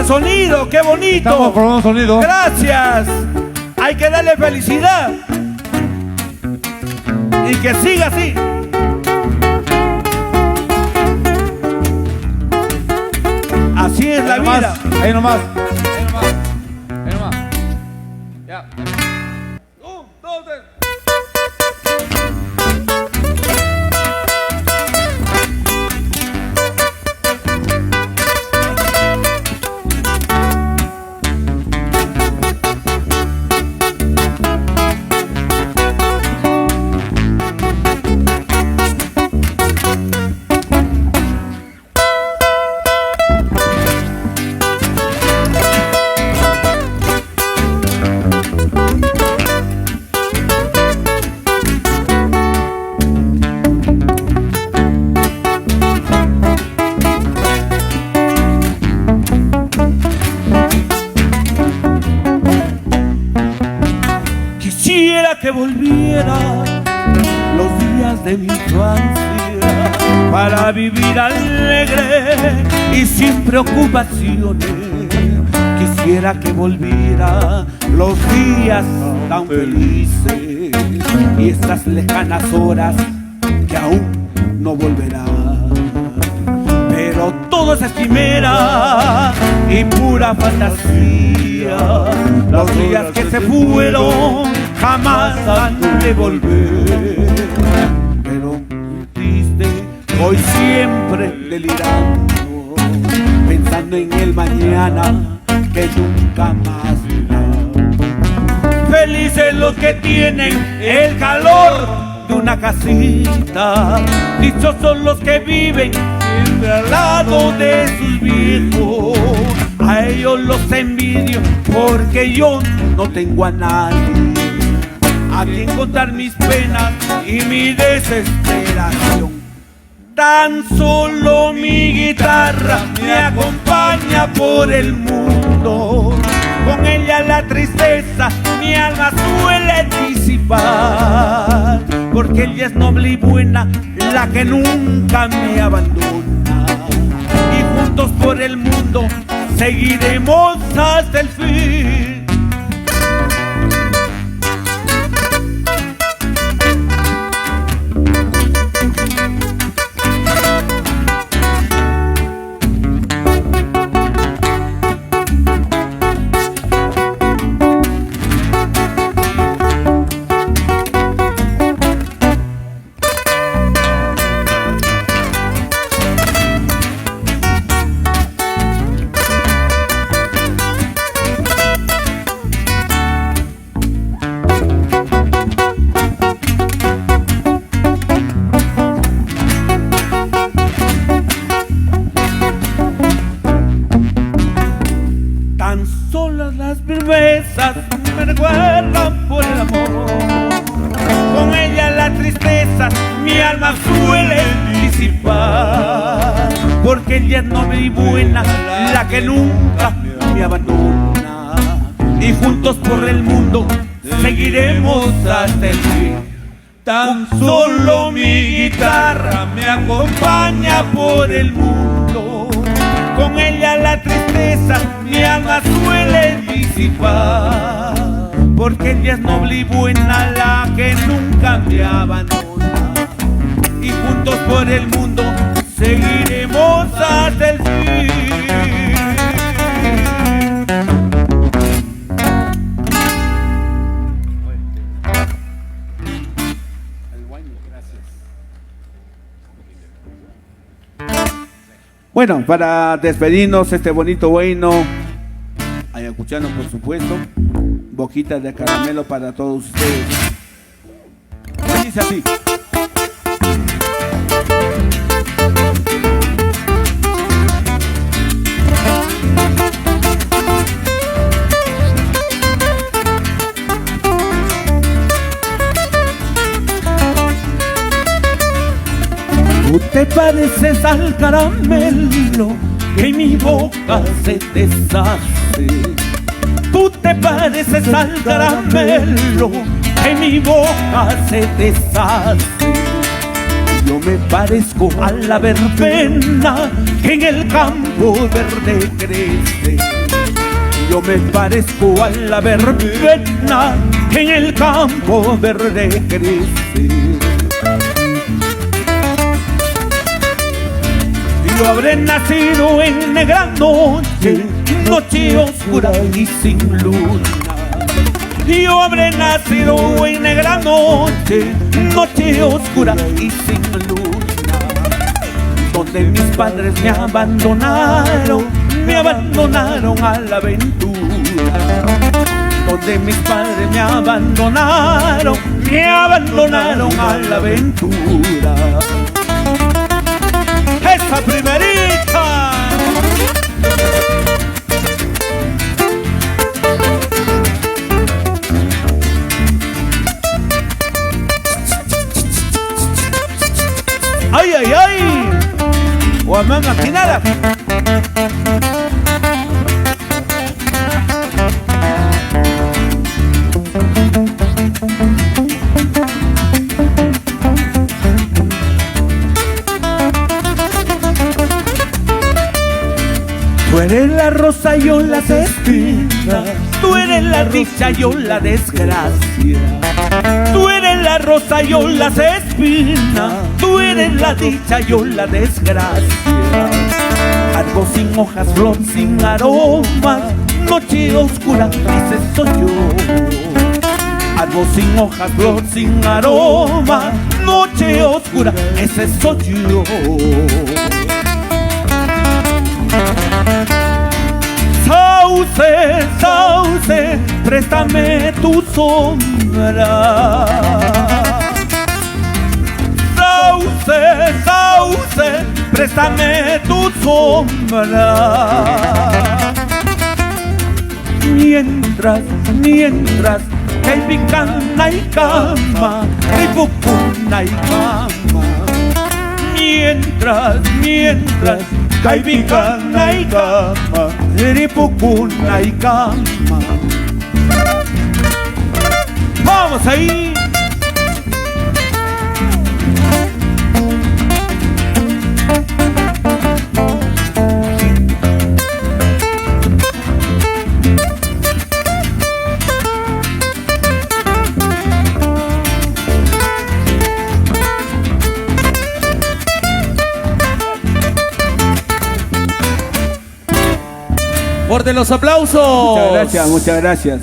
sonido, qué bonito. Estamos probando sonido. Gracias. Hay que darle felicidad. Y que siga así. Así es la vida. Ahí nomás. Ahí nomás. Ahí nomás. Ya. 1, 2, 3. Quisiera que volviera los días de mi infancia para vivir alegre y sin preocupaciones. Quisiera que volviera los días tan felices y estas lejanas horas que aún no volverán. Pero todo es efímera y pura fantasía. Los días que se fueron jamás han de volver. Pero triste, voy siempre delirando, pensando en el mañana que nunca más verá. Felices los que tienen el calor de una casita, dichosos los que viven siempre al lado de sus viejos. A ellos los envidio porque yo no tengo a nadie a quien contar mis penas y mi desesperación. Tan solo mi guitarra me acompaña por el mundo. Con ella la tristeza mi alma suele disipar, porque ella es noble y buena, la que nunca me abandona. Y juntos por el mundo seguiremos hasta el fin. Me recuerdan por el amor. Con ella la tristeza mi alma suele disipar, porque ella es noble y buena, la que nunca me abandona. Y juntos por el mundo seguiremos hasta el fin. Tan solo mi guitarra me acompaña por el mundo. Con ella la tristeza mi alma suele disipar, porque ella es noble y buena, la que nunca me abandona. Y juntos por el mundo seguiremos hasta el fin. Bueno, para despedirnos este bonito bueno, ayacuchano por supuesto, boquitas de caramelo para todos ustedes. Dice así. Tú te pareces al caramelo que en mi boca se deshace. Tú te pareces al caramelo que en mi boca se deshace. Yo me parezco a la verbena que en el campo verde crece. yo me parezco a la verbena que en el campo verde crece. Yo habré nacido en negra noche, noche oscura y sin luna. Yo habré nacido en negra noche, noche oscura y sin luna. Donde mis padres me abandonaron a la aventura. Donde mis padres me abandonaron a la aventura. Esa primerita. Ay, ay, ay. Guamán Maquinara. Tú eres la rosa, yo las espinas. Tú eres la dicha, yo la desgracia. Tú eres la rosa, yo las espinas. Tú eres la dicha, yo la desgracia. Árbol sin hojas, flor sin aroma, noche oscura, ese soy yo. Árbol sin hojas, flor sin aroma, noche oscura, ese soy yo. Sauce, sauce, préstame tu sombra. Sauce, sauce, préstame tu sombra. Mientras, que mi cana y cama, que bucuna y cama. Mientras, que mi cana y cama, que bucuna y cama. Vamos ahí. Fuerte los aplausos. Muchas gracias, muchas gracias.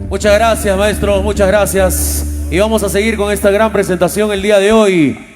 Muchas gracias, maestro, muchas gracias. Y vamos a seguir con esta gran presentación el día de hoy.